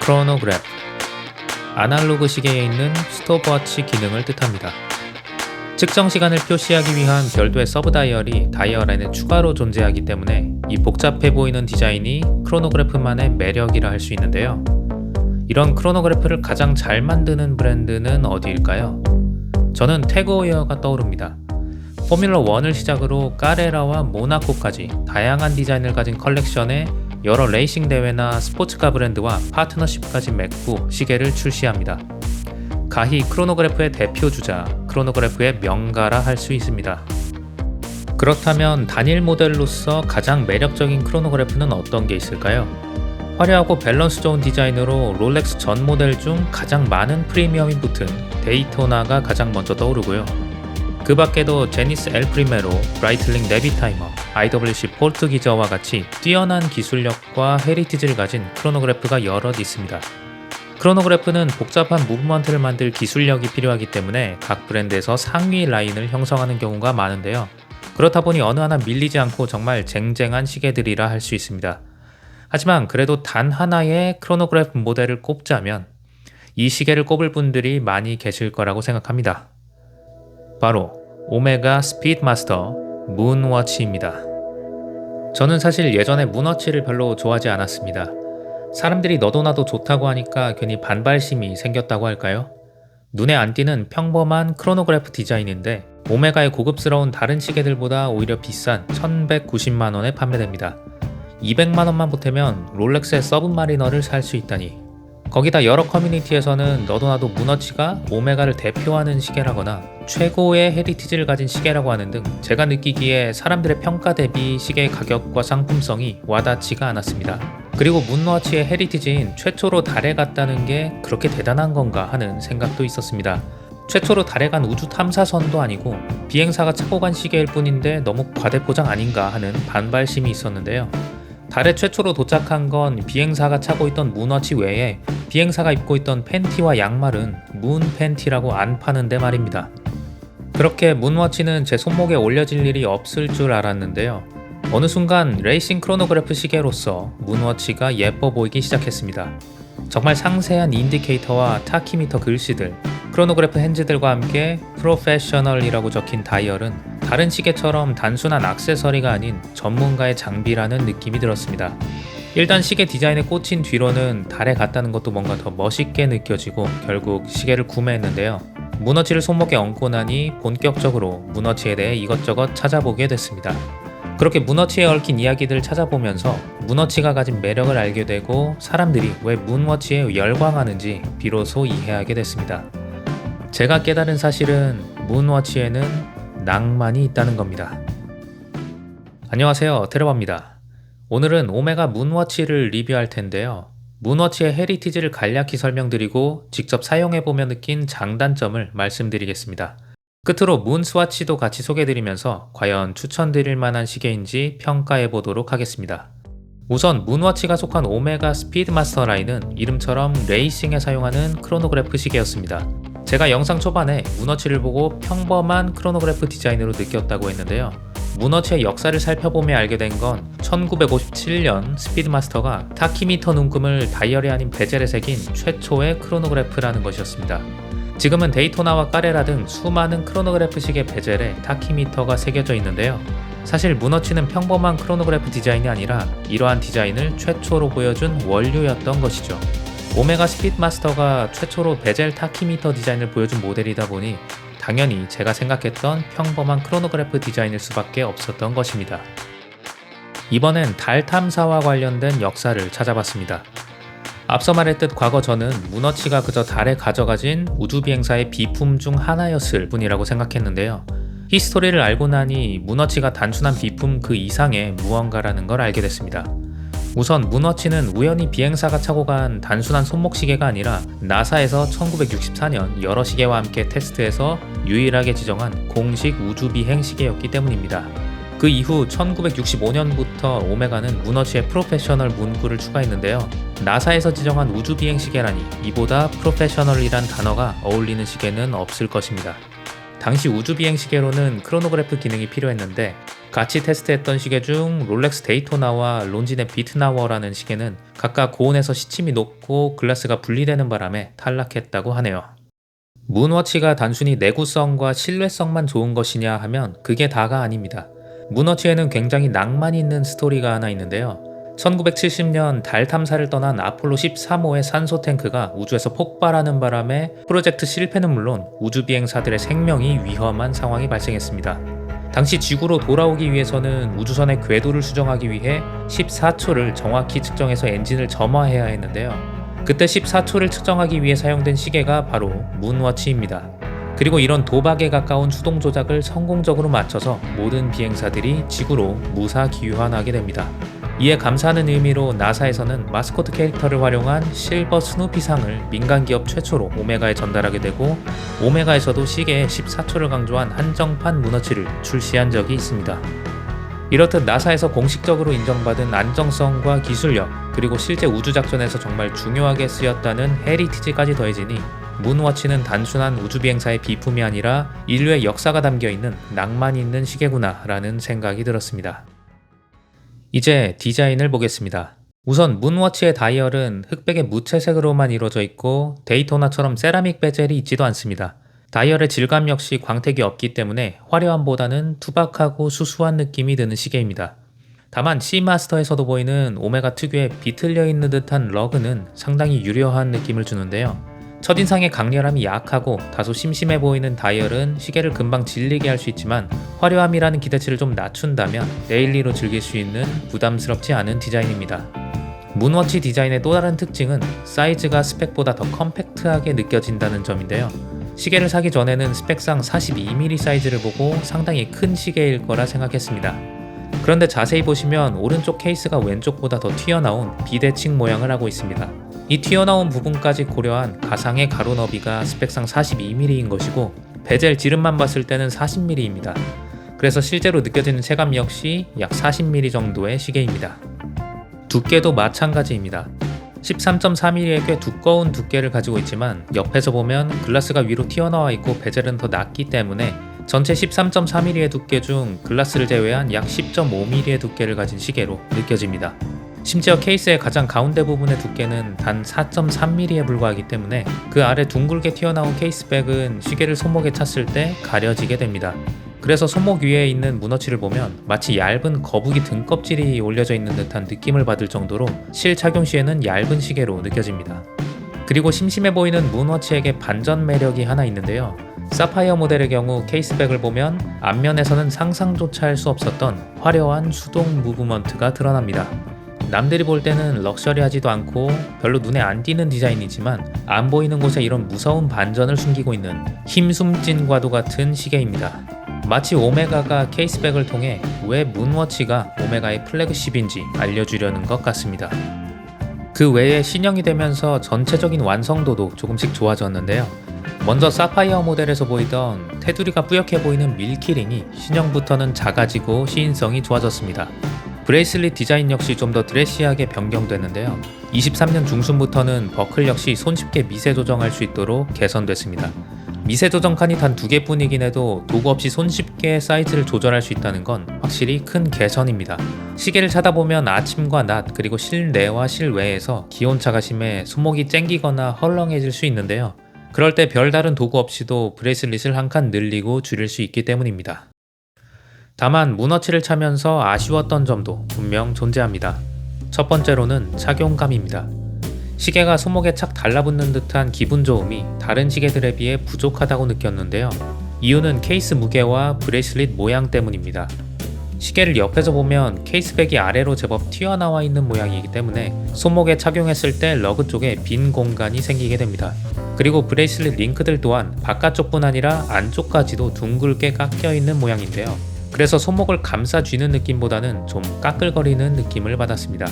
크로노그래프, 아날로그 시계에 있는 스톱워치 기능을 뜻합니다. 측정 시간을 표시하기 위한 별도의 서브 다이얼이 다이얼 안에 추가로 존재하기 때문에 이 복잡해 보이는 디자인이 크로노그래프만의 매력이라 할 수 있는데요. 이런 크로노그래프를 가장 잘 만드는 브랜드는 어디일까요? 저는 태그웨어가 떠오릅니다. 포뮬러 1을 시작으로 까레라와 모나코까지 다양한 디자인을 가진 컬렉션에 여러 레이싱 대회나 스포츠카 브랜드와 파트너십까지 맺고 시계를 출시합니다. 가히 크로노그래프의 대표 주자, 크로노그래프의 명가라 할 수 있습니다. 그렇다면 단일 모델로서 가장 매력적인 크로노그래프는 어떤 게 있을까요? 화려하고 밸런스 좋은 디자인으로 롤렉스 전 모델 중 가장 많은 프리미엄이 붙은 데이토나가 가장 먼저 떠오르고요. 그 밖에도 제니스 엘 프리메로, 브라이틀링 네비타이머, IWC 폴트기저와 같이 뛰어난 기술력과 헤리티지를 가진 크로노그래프가 여럿 있습니다. 크로노그래프는 복잡한 무브먼트를 만들 기술력이 필요하기 때문에 각 브랜드에서 상위 라인을 형성하는 경우가 많은데요. 그렇다 보니 어느 하나 밀리지 않고 정말 쟁쟁한 시계들이라 할 수 있습니다. 하지만 그래도 단 하나의 크로노그래프 모델을 꼽자면 이 시계를 꼽을 분들이 많이 계실 거라고 생각합니다. 바로 오메가 스피드마스터 문워치입니다. 저는 사실 예전에 문워치를 별로 좋아하지 않았습니다. 사람들이 너도나도 좋다고 하니까 괜히 반발심이 생겼다고 할까요? 눈에 안 띄는 평범한 크로노그래프 디자인인데 오메가의 고급스러운 다른 시계들보다 오히려 비싼 1190만원에 판매됩니다. 200만원만 보태면 롤렉스의 서브마리너를 살 수 있다니. 거기다 여러 커뮤니티에서는 너도나도 문워치가 오메가를 대표하는 시계라거나 최고의 헤리티지를 가진 시계라고 하는 등 제가 느끼기에 사람들의 평가 대비 시계의 가격과 상품성이 와닿지가 않았습니다. 그리고 문워치의 헤리티지인 최초로 달에 갔다는 게 그렇게 대단한 건가 하는 생각도 있었습니다. 최초로 달에 간 우주 탐사선도 아니고 비행사가 차고 간 시계일 뿐인데 너무 과대포장 아닌가 하는 반발심이 있었는데요. 달에 최초로 도착한 건 비행사가 차고 있던 문워치 외에 비행사가 입고 있던 팬티와 양말은 문 팬티라고 안 파는데 말입니다. 그렇게 문워치는 제 손목에 올려질 일이 없을 줄 알았는데요. 어느 순간 레이싱 크로노그래프 시계로서 문워치가 예뻐 보이기 시작했습니다. 정말 상세한 인디케이터와 타키미터 글씨들, 크로노그래프 핸즈들과 함께 프로페셔널이라고 적힌 다이얼은 다른 시계처럼 단순한 액세서리가 아닌 전문가의 장비라는 느낌이 들었습니다. 일단 시계 디자인에 꽂힌 뒤로는 달에 갔다는 것도 뭔가 더 멋있게 느껴지고 결국 시계를 구매했는데요. 문워치를 손목에 얹고 나니 본격적으로 문워치에 대해 이것저것 찾아보게 됐습니다. 그렇게 문워치에 얽힌 이야기들을 찾아보면서 문워치가 가진 매력을 알게 되고 사람들이 왜 문워치에 열광하는지 비로소 이해하게 됐습니다. 제가 깨달은 사실은 문워치에는 낭만이 있다는 겁니다. 안녕하세요, 테러바입니다. 오늘은 오메가 문워치를 리뷰할 텐데요. 문워치의 헤리티지를 간략히 설명드리고 직접 사용해보며 느낀 장단점을 말씀드리겠습니다. 끝으로 문스와치도 같이 소개해드리면서 과연 추천드릴 만한 시계인지 평가해보도록 하겠습니다. 우선 문워치가 속한 오메가 스피드마스터 라인은 이름처럼 레이싱에 사용하는 크로노그래프 시계였습니다. 제가 영상 초반에 문워치를 보고 평범한 크로노그래프 디자인으로 느꼈다고 했는데요. 문워치의 역사를 살펴보며 알게 된 건 1957년 스피드마스터가 타키미터 눈금을 다이얼이 아닌 베젤에 새긴 최초의 크로노그래프라는 것이었습니다. 지금은 데이토나와 까레라 등 수많은 크로노그래프 시계 베젤에 타키미터가 새겨져 있는데요. 사실 문워치는 평범한 크로노그래프 디자인이 아니라 이러한 디자인을 최초로 보여준 원류였던 것이죠. 오메가 스피드마스터가 최초로 베젤 타키미터 디자인을 보여준 모델이다 보니 당연히 제가 생각했던 평범한 크로노그래프 디자인일 수밖에 없었던 것입니다. 이번엔 달 탐사와 관련된 역사를 찾아봤습니다. 앞서 말했듯 과거 저는 문워치가 그저 달에 가져가진 우주비행사의 비품 중 하나였을 뿐이라고 생각했는데요. 히스토리를 알고 나니 문워치가 단순한 비품 그 이상의 무언가라는 걸 알게 됐습니다. 우선 문워치는 우연히 비행사가 차고 간 단순한 손목시계가 아니라 나사에서 1964년 여러 시계와 함께 테스트해서 유일하게 지정한 공식 우주비행 시계였기 때문입니다. 그 이후 1965년부터 오메가는 문워치에 프로페셔널 문구를 추가했는데요. 나사에서 지정한 우주비행 시계라니 이보다 프로페셔널이란 단어가 어울리는 시계는 없을 것입니다. 당시 우주비행 시계로는 크로노그래프 기능이 필요했는데 같이 테스트했던 시계 중 롤렉스 데이토나와 론진의 비트나워라는 시계는 각각 고온에서 시침이 높고 글라스가 분리되는 바람에 탈락했다고 하네요. 문워치가 단순히 내구성과 실내성만 좋은 것이냐 하면 그게 다가 아닙니다. 문워치에는 굉장히 낭만 있는 스토리가 하나 있는데요. 1970년 달 탐사를 떠난 아폴로 13호의 산소 탱크가 우주에서 폭발하는 바람에 프로젝트 실패는 물론 우주 비행사들의 생명이 위험한 상황이 발생했습니다. 당시 지구로 돌아오기 위해서는 우주선의 궤도를 수정하기 위해 14초를 정확히 측정해서 엔진을 점화해야 했는데요. 그때 14초를 측정하기 위해 사용된 시계가 바로 문워치입니다. 그리고 이런 도박에 가까운 수동 조작을 성공적으로 맞춰서 모든 비행사들이 지구로 무사 귀환하게 됩니다. 이에 감사하는 의미로 나사에서는 마스코트 캐릭터를 활용한 실버 스누피상을 민간 기업 최초로 오메가에 전달하게 되고, 오메가에서도 시계에 14초를 강조한 한정판 문워치를 출시한 적이 있습니다. 이렇듯 나사에서 공식적으로 인정받은 안정성과 기술력, 그리고 실제 우주작전에서 정말 중요하게 쓰였다는 헤리티지까지 더해지니 문워치는 단순한 우주비행사의 비품이 아니라 인류의 역사가 담겨있는 낭만 있는 시계구나 라는 생각이 들었습니다. 이제 디자인을 보겠습니다. 우선 문워치의 다이얼은 흑백의 무채색으로만 이루어져 있고 데이토나처럼 세라믹 베젤이 있지도 않습니다. 다이얼의 질감 역시 광택이 없기 때문에 화려함보다는 투박하고 수수한 느낌이 드는 시계입니다. 다만 C마스터에서도 보이는 오메가 특유의 비틀려 있는 듯한 러그는 상당히 유려한 느낌을 주는데요. 첫인상의 강렬함이 약하고 다소 심심해 보이는 다이얼은 시계를 금방 질리게 할 수 있지만 화려함이라는 기대치를 좀 낮춘다면 데일리로 즐길 수 있는 부담스럽지 않은 디자인입니다. 문워치 디자인의 또 다른 특징은 사이즈가 스펙보다 더 컴팩트하게 느껴진다는 점인데요. 시계를 사기 전에는 스펙상 42mm 사이즈를 보고 상당히 큰 시계일 거라 생각했습니다. 그런데 자세히 보시면 오른쪽 케이스가 왼쪽보다 더 튀어나온 비대칭 모양을 하고 있습니다. 이 튀어나온 부분까지 고려한 가상의 가로 너비가 스펙상 42mm인 것이고 베젤 지름만 봤을 때는 40mm입니다. 그래서 실제로 느껴지는 체감 역시 약 40mm 정도의 시계입니다. 두께도 마찬가지입니다. 13.4mm의 꽤 두꺼운 두께를 가지고 있지만 옆에서 보면 글라스가 위로 튀어나와 있고 베젤은 더 낮기 때문에 전체 13.4mm의 두께 중 글라스를 제외한 약 10.5mm의 두께를 가진 시계로 느껴집니다. 심지어 케이스의 가장 가운데 부분의 두께는 단 4.3mm에 불과하기 때문에 그 아래 둥글게 튀어나온 케이스백은 시계를 손목에 찼을 때 가려지게 됩니다. 그래서 손목 위에 있는 문워치를 보면 마치 얇은 거북이 등껍질이 올려져 있는 듯한 느낌을 받을 정도로 실착용 시에는 얇은 시계로 느껴집니다. 그리고 심심해 보이는 문워치에게 반전 매력이 하나 있는데요. 사파이어 모델의 경우 케이스백을 보면 앞면에서는 상상조차 할 수 없었던 화려한 수동 무브먼트가 드러납니다. 남들이 볼 때는 럭셔리하지도 않고 별로 눈에 안 띄는 디자인이지만 안 보이는 곳에 이런 무서운 반전을 숨기고 있는 힘숨찐과도 같은 시계입니다. 마치 오메가가 케이스백을 통해 왜 문워치가 오메가의 플래그십인지 알려주려는 것 같습니다. 그 외에 신형이 되면서 전체적인 완성도도 조금씩 좋아졌는데요. 먼저 사파이어 모델에서 보이던 테두리가 뿌옇게 보이는 밀키링이 신형부터는 작아지고 시인성이 좋아졌습니다. 브레이슬릿 디자인 역시 좀 더 드레시하게 변경됐는데요. 23년 중순부터는 버클 역시 손쉽게 미세 조정할 수 있도록 개선됐습니다. 미세 조정 칸이 단 2개뿐이긴 해도 도구 없이 손쉽게 사이즈를 조절할 수 있다는 건 확실히 큰 개선입니다. 시계를 차다 보면 아침과 낮 그리고 실내와 실외에서 기온차가 심해 손목이 쨍기거나 헐렁해질 수 있는데요. 그럴 때 별다른 도구 없이도 브레이슬릿을 한 칸 늘리고 줄일 수 있기 때문입니다. 다만 문워치를 차면서 아쉬웠던 점도 분명 존재합니다. 첫 번째로는 착용감입니다. 시계가 손목에 착 달라붙는 듯한 기분 좋음이 다른 시계들에 비해 부족하다고 느꼈는데요. 이유는 케이스 무게와 브레이슬릿 모양 때문입니다. 시계를 옆에서 보면 케이스백이 아래로 제법 튀어나와 있는 모양이기 때문에 손목에 착용했을 때 러그 쪽에 빈 공간이 생기게 됩니다. 그리고 브레이슬릿 링크들 또한 바깥쪽뿐 아니라 안쪽까지도 둥글게 깎여 있는 모양인데요. 그래서 손목을 감싸 쥐는 느낌보다는 좀 까끌거리는 느낌을 받았습니다.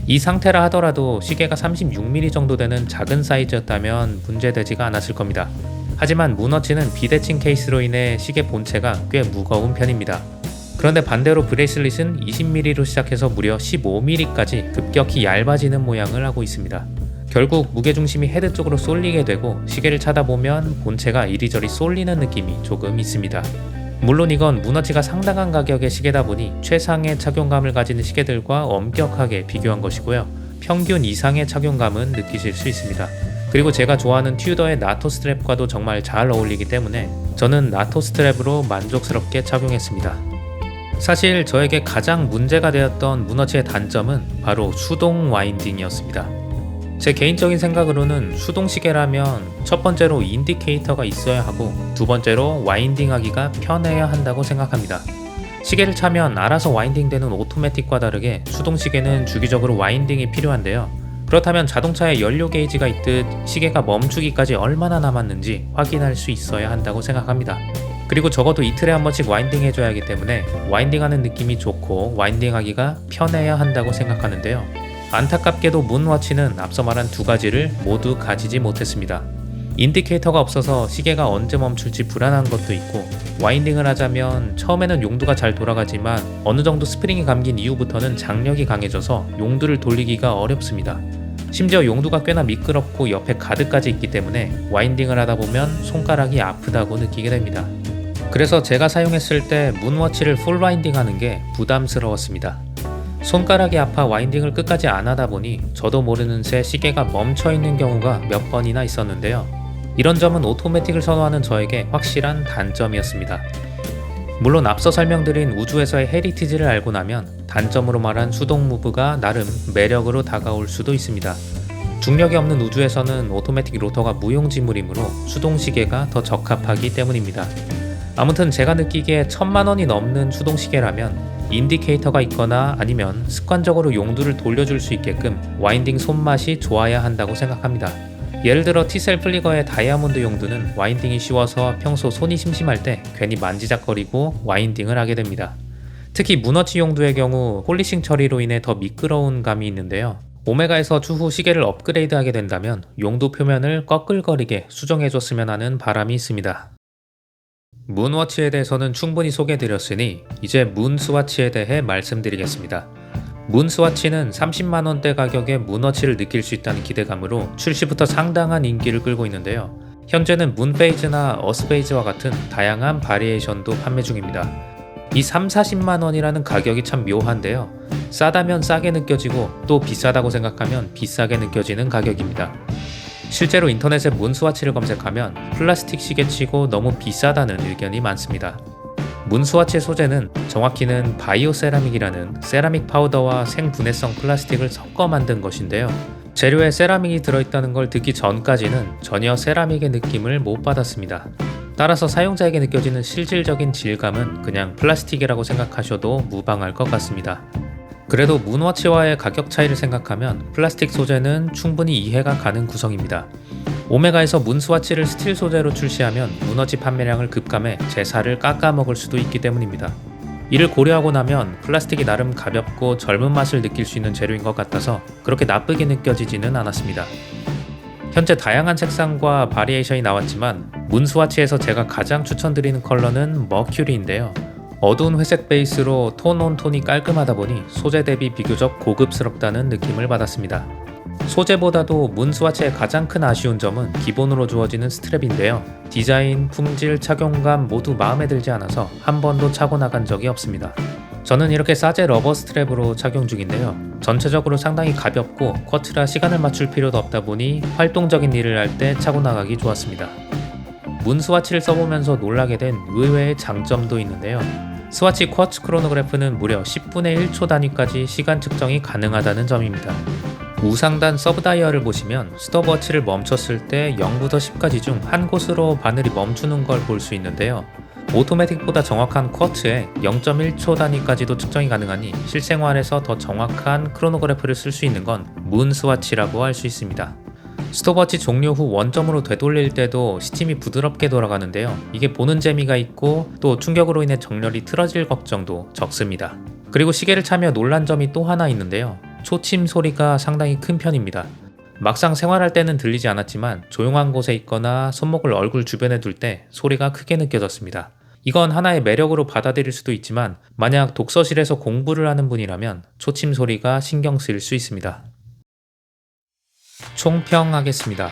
이 상태라 하더라도 시계가 36mm 정도 되는 작은 사이즈였다면 문제되지가 않았을 겁니다. 하지만 문워치는 비대칭 케이스로 인해 시계 본체가 꽤 무거운 편입니다. 그런데 반대로 브레이슬릿은 20mm로 시작해서 무려 15mm까지 급격히 얇아지는 모양을 하고 있습니다. 결국 무게중심이 헤드 쪽으로 쏠리게 되고 시계를 차다 보면 본체가 이리저리 쏠리는 느낌이 조금 있습니다. 물론 이건 문워치가 상당한 가격의 시계다 보니 최상의 착용감을 가지는 시계들과 엄격하게 비교한 것이고요. 평균 이상의 착용감은 느끼실 수 있습니다. 그리고 제가 좋아하는 튜더의 나토 스트랩과도 정말 잘 어울리기 때문에 저는 나토 스트랩으로 만족스럽게 착용했습니다. 사실 저에게 가장 문제가 되었던 문워치의 단점은 바로 수동 와인딩이었습니다. 제 개인적인 생각으로는 수동 시계라면 첫 번째로 인디케이터가 있어야 하고 두 번째로 와인딩하기가 편해야 한다고 생각합니다. 시계를 차면 알아서 와인딩되는 오토매틱과 다르게 수동 시계는 주기적으로 와인딩이 필요한데요. 그렇다면 자동차에 연료 게이지가 있듯 시계가 멈추기까지 얼마나 남았는지 확인할 수 있어야 한다고 생각합니다. 그리고 적어도 이틀에 한 번씩 와인딩 해줘야 하기 때문에 와인딩하는 느낌이 좋고 와인딩하기가 편해야 한다고 생각하는데요. 안타깝게도 문워치는 앞서 말한 두 가지를 모두 가지지 못했습니다. 인디케이터가 없어서 시계가 언제 멈출지 불안한 것도 있고, 와인딩을 하자면 처음에는 용두가 잘 돌아가지만 어느 정도 스프링이 감긴 이후부터는 장력이 강해져서 용두를 돌리기가 어렵습니다. 심지어 용두가 꽤나 미끄럽고 옆에 가드까지 있기 때문에 와인딩을 하다 보면 손가락이 아프다고 느끼게 됩니다. 그래서 제가 사용했을 때 문워치를 풀 와인딩 하는 게 부담스러웠습니다. 손가락이 아파 와인딩을 끝까지 안 하다 보니 저도 모르는 새 시계가 멈춰 있는 경우가 몇 번이나 있었는데요. 이런 점은 오토매틱을 선호하는 저에게 확실한 단점이었습니다. 물론 앞서 설명드린 우주에서의 헤리티지를 알고 나면 단점으로 말한 수동 무브가 나름 매력으로 다가올 수도 있습니다. 중력이 없는 우주에서는 오토매틱 로터가 무용지물이므로 수동 시계가 더 적합하기 때문입니다. 아무튼 제가 느끼기에 1000만 원이 넘는 수동 시계라면 인디케이터가 있거나 아니면 습관적으로 용두를 돌려줄 수 있게끔 와인딩 손맛이 좋아야 한다고 생각합니다. 예를 들어 티셀 플리거의 다이아몬드 용두는 와인딩이 쉬워서 평소 손이 심심할 때 괜히 만지작거리고 와인딩을 하게 됩니다. 특히 문워치 용두의 경우 폴리싱 처리로 인해 더 미끄러운 감이 있는데요. 오메가에서 추후 시계를 업그레이드하게 된다면 용두 표면을 꺼끌거리게 수정해줬으면 하는 바람이 있습니다. 문워치에 대해서는 충분히 소개해드렸으니 이제 문스와치에 대해 말씀드리겠습니다. 문스와치는 30만원대 가격의 문워치를 느낄 수 있다는 기대감으로 출시부터 상당한 인기를 끌고 있는데요. 현재는 문페이즈나 어스페이즈와 같은 다양한 바리에이션도 판매 중입니다. 이 30-40만원이라는 가격이 참 묘한데요. 싸다면 싸게 느껴지고 또 비싸다고 생각하면 비싸게 느껴지는 가격입니다. 실제로 인터넷에 문스와치를 검색하면 플라스틱 시계치고 너무 비싸다는 의견이 많습니다. 문스와치의 소재는 정확히는 바이오 세라믹이라는 세라믹 파우더와 생분해성 플라스틱을 섞어 만든 것인데요. 재료에 세라믹이 들어있다는 걸 듣기 전까지는 전혀 세라믹의 느낌을 못 받았습니다. 따라서 사용자에게 느껴지는 실질적인 질감은 그냥 플라스틱이라고 생각하셔도 무방할 것 같습니다. 그래도 문워치와의 가격 차이를 생각하면 플라스틱 소재는 충분히 이해가 가는 구성입니다. 오메가에서 문스와치를 스틸 소재로 출시하면 문워치 판매량을 급감해 제 살을 깎아먹을 수도 있기 때문입니다. 이를 고려하고 나면 플라스틱이 나름 가볍고 젊은 맛을 느낄 수 있는 재료인 것 같아서 그렇게 나쁘게 느껴지지는 않았습니다. 현재 다양한 색상과 바리에이션이 나왔지만 문스와치에서 제가 가장 추천드리는 컬러는 머큐리인데요. 어두운 회색 베이스로 톤 온 톤이 깔끔하다 보니 소재 대비 비교적 고급스럽다는 느낌을 받았습니다. 소재보다도 문스와치의 가장 큰 아쉬운 점은 기본으로 주어지는 스트랩인데요. 디자인, 품질, 착용감 모두 마음에 들지 않아서 한 번도 차고 나간 적이 없습니다. 저는 이렇게 싸제 러버 스트랩으로 착용 중인데요. 전체적으로 상당히 가볍고 쿼츠라 시간을 맞출 필요도 없다 보니 활동적인 일을 할 때 차고 나가기 좋았습니다. 문스와치를 써보면서 놀라게 된 의외의 장점도 있는데요. 스와치 쿼츠 크로노그래프는 무려 10분의 1초 단위까지 시간 측정이 가능하다는 점입니다. 우상단 서브다이얼을 보시면 스톱워치를 멈췄을 때 0부터 10까지 중 한 곳으로 바늘이 멈추는 걸 볼 수 있는데요. 오토매틱보다 정확한 쿼츠에 0.1초 단위까지도 측정이 가능하니 실생활에서 더 정확한 크로노그래프를 쓸 수 있는 건 문스와치라고 할 수 있습니다. 스톱워치 종료 후 원점으로 되돌릴 때도 시침이 부드럽게 돌아가는데요. 이게 보는 재미가 있고 또 충격으로 인해 정렬이 틀어질 걱정도 적습니다. 그리고 시계를 차며 놀란 점이 또 하나 있는데요. 초침 소리가 상당히 큰 편입니다. 막상 생활할 때는 들리지 않았지만 조용한 곳에 있거나 손목을 얼굴 주변에 둘 때 소리가 크게 느껴졌습니다. 이건 하나의 매력으로 받아들일 수도 있지만 만약 독서실에서 공부를 하는 분이라면 초침 소리가 신경 쓰일 수 있습니다. 총평하겠습니다.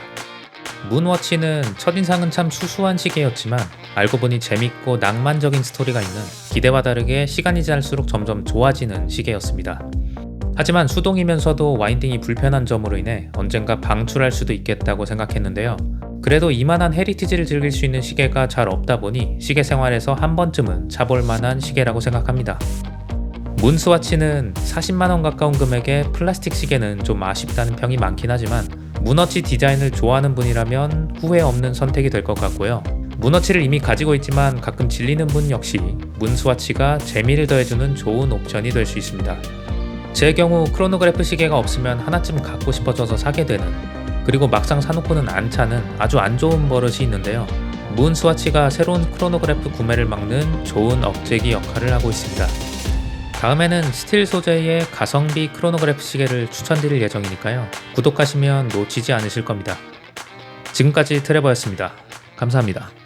문워치는 첫인상은 참 수수한 시계였지만 알고 보니 재밌고 낭만적인 스토리가 있는, 기대와 다르게 시간이 지날수록 점점 좋아지는 시계였습니다. 하지만 수동이면서도 와인딩이 불편한 점으로 인해 언젠가 방출할 수도 있겠다고 생각했는데요. 그래도 이만한 헤리티지를 즐길 수 있는 시계가 잘 없다 보니 시계 생활에서 한 번쯤은 차볼 만한 시계라고 생각합니다. 문스와치는 40만원 가까운 금액의 플라스틱 시계는 좀 아쉽다는 평이 많긴 하지만 문워치 디자인을 좋아하는 분이라면 후회 없는 선택이 될 것 같고요. 문워치를 이미 가지고 있지만 가끔 질리는 분 역시 문스와치가 재미를 더해주는 좋은 옵션이 될 수 있습니다. 제 경우 크로노그래프 시계가 없으면 하나쯤 갖고 싶어져서 사게 되는, 그리고 막상 사놓고는 안 차는 아주 안 좋은 버릇이 있는데요. 문스와치가 새로운 크로노그래프 구매를 막는 좋은 억제기 역할을 하고 있습니다. 다음에는 스틸 소재의 가성비 크로노그래프 시계를 추천드릴 예정이니까요. 구독하시면 놓치지 않으실 겁니다. 지금까지 트레버였습니다. 감사합니다.